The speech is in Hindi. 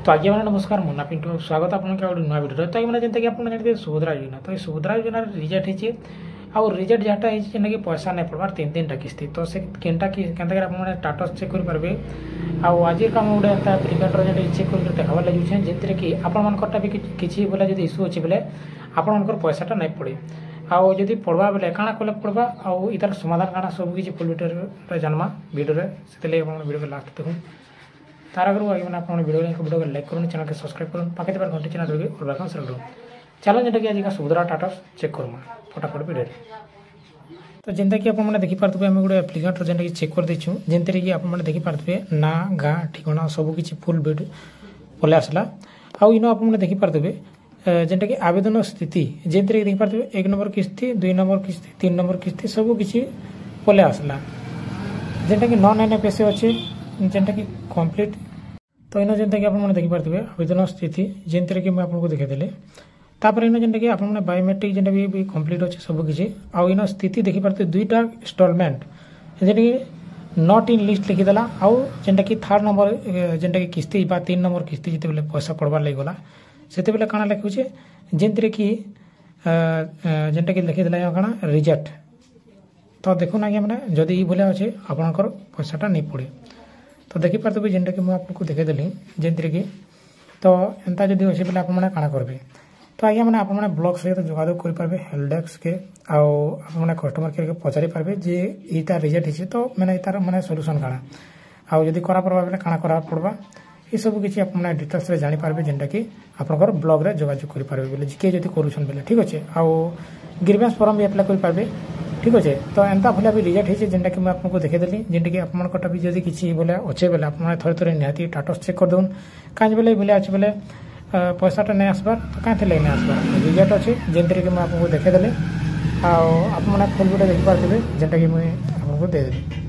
तो आज्ञा मैंने नमस्कार मुन्ना पिंटू स्वागत आपन नुआ वीडियो तो मैंने जनता कि आप जानते सुभद्रा योजना तो सुभद्रा योजना रिजल्ट होती आउ रिजल्ट जहाँटा जेनटा कि पैसा नहीं पड़वार 3-3टा किस्ती तो से केनटा मैंने टाटस चेक करेंगे आज काम गोटे एंता प्रिपेयर जो चेक कर देखार लगे जैसे कि आपटा भी किसी बोले जो इश्यू अच्छे बोले आपंकर पैसाटा नहीं पड़े आउ जब पढ़वा बेले काଣା कले पढ़वा आउ इतार समाधान काଣା सब किसी फुल वीडियो जानमा वीडियो से वीडियो को लास्ट देखूँ तार आगे आगे मैंने अपने वीडियो को लाइक करूँ चैनल के सब्सक्राइब करूँ पाखे बार घंटे चैनल लगे और बैकग्राउंड से लगे चलो जेटा कि आज सुभद्रा टाटस चेक करूँ फटाफट वीडियो तो जेनता कि आपने देखिपे आम गोटे एप्लिकेट जेनटा कि चेक कर देचु जेनते कि आपने देखिपे ना गाँ ठिकाना सबकि फुल वीडियो पलि आसला आउ इन आपने देखिपे जेनटा कि आवेदन स्थिति जेनते देखिपे 1 नंबर किस्ती 2 नंबर किस्ती 3 नंबर किस्ती सबकि पलि आसला जेनटा कि नॉन एनएफएसए अच्छे जेनटा कि कंप्लीट तो इन जेनता कि आपने देखिपे आवेदन स्थिति जेनते कि आपको देखेदेली तापर इन जेनटा कि आपने बायोमेट्रिक जेनटा भी कंप्लीट अच्छे सबकि आउ इन स्थिति देखिपे 2टा इंस्टॉलमेंट जेनटा कि नॉट इन लिस्ट लिखिदेला आउ जेनटा कि 3rd नंबर जेनटा कि किस्ती बा 3 नंबर किस्ती जिते बेले पैसा पड़वार लगी गला से बेले काଣା लिखुचे जेनते कि जेनटा कि लिखिदेला काଣା रिजेक्ट तो देखुन आज्ञा मैंने जदि भलिया अच्छे आपंकर पैसाटा नहीं पड़े तो देखिपे जेनटा कि मुझे आपको देखेदेली जेनते कि तो एंता जदि अच्छे बेले आपने काଣା करेंगे तो आज्ञा मैंने आपने ब्लॉक सहित जोगाजोग करेंगे हेल्प डेस्क के आपने कस्टमर केयर के पचारि पारे जे यहाँ रिजेक्ट होती तो मैंने तार मैंने सल्यूशन काଣା आउ जदि करा पड़वा बेले काଣା करा पड़वा ये सब किसी आपने डिटेल्स रे जानी पारबे जेनटा कि आपनकर ब्लॉग रे जोगाजोग करि पारबे बोले किए जदि करूछन बेले ठीक अच्छे आउ ग्रीवेंस फॉर्म भी अप्लाई करि पारबे ठीक अच्छे तो एंता भलिया भी रिजेक्ट होती जेनटा कि मैं आपको देखेदेली जेनटा कि आपनकर भी जदि किसी बोले अच्छे बेले आपने थोड़े थोड़े निहाती टाटस चेक कर दून कहीं बेले बोले अच्छे बेले पैसाटा नहीं आसबार तो कहीं नहीं आसबार रिजेक्ट अच्छे जेनते कि मैं आपको देखेदेली आपने फुल वीडियो देखिपारे जेनटा कि मुझे आपको देदेली।